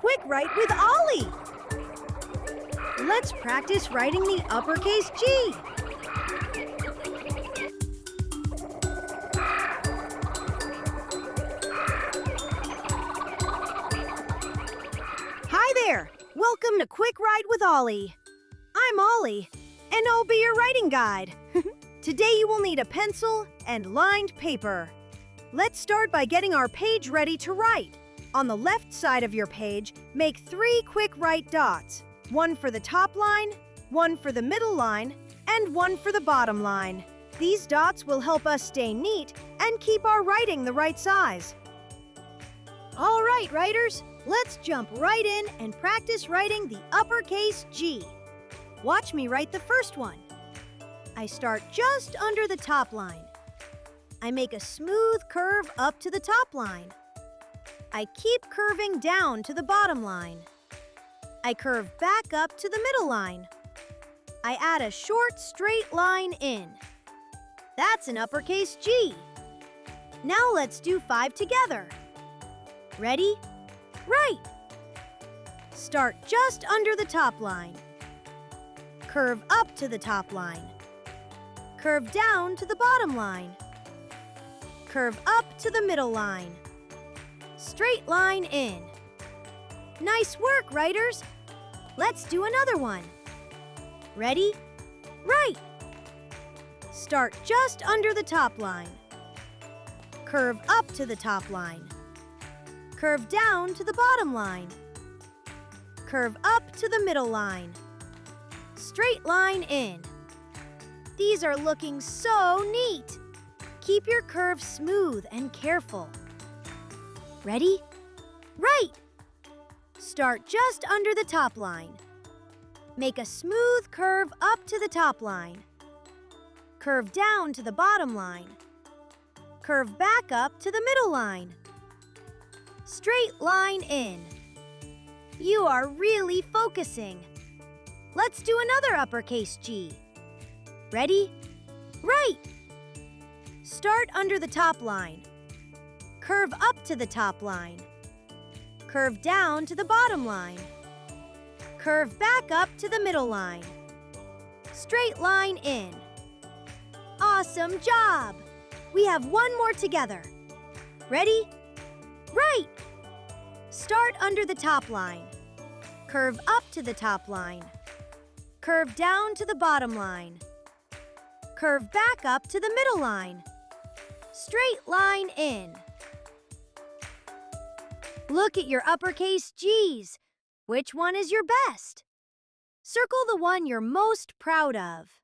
Quick Write with Ollie! Let's practice writing the uppercase G. Hi there! Welcome to Quick Write with Ollie. I'm Ollie, and I'll be your writing guide. Today you will need a pencil and lined paper. Let's start by getting our page ready to write. On the left side of your page, make 3 quick write dots. One for the top line, one for the middle line, and one for the bottom line. These dots will help us stay neat and keep our writing the right size. All right, writers, let's jump right in and practice writing the uppercase G. Watch me write the first one. I start just under the top line. I make a smooth curve up to the top line. I keep curving down to the bottom line. I curve back up to the middle line. I add a short, straight line in. That's an uppercase G. Now let's do 5 together. Ready? Write! Start just under the top line. Curve up to the top line. Curve down to the bottom line. Curve up to the middle line. Straight line in. Nice work, writers! Let's do another one. Ready? Write! Start just under the top line. Curve up to the top line. Curve down to the bottom line. Curve up to the middle line. Straight line in. These are looking so neat! Keep your curve smooth and careful. Ready? Write! Start just under the top line. Make a smooth curve up to the top line. Curve down to the bottom line. Curve back up to the middle line. Straight line in. You are really focusing. Let's do another uppercase G. Ready? Write! Start under the top line. Curve up to the top line. Curve down to the bottom line. Curve back up to the middle line. Straight line in. Awesome job! We have one more together. Ready? Write! Start under the top line. Curve up to the top line. Curve down to the bottom line. Curve back up to the middle line. Straight line in. Look at your uppercase G's. Which one is your best? Circle the one you're most proud of.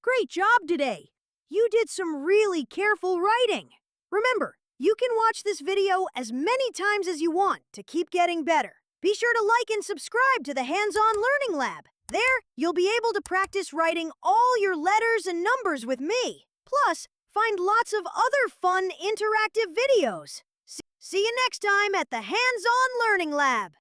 Great job today! You did some really careful writing. Remember, you can watch this video as many times as you want to keep getting better. Be sure to like and subscribe to the Hands-On Learning Lab. There, you'll be able to practice writing all your letters and numbers with me. Plus, find lots of other fun interactive videos. See you next time at the Hands-On Learning Lab.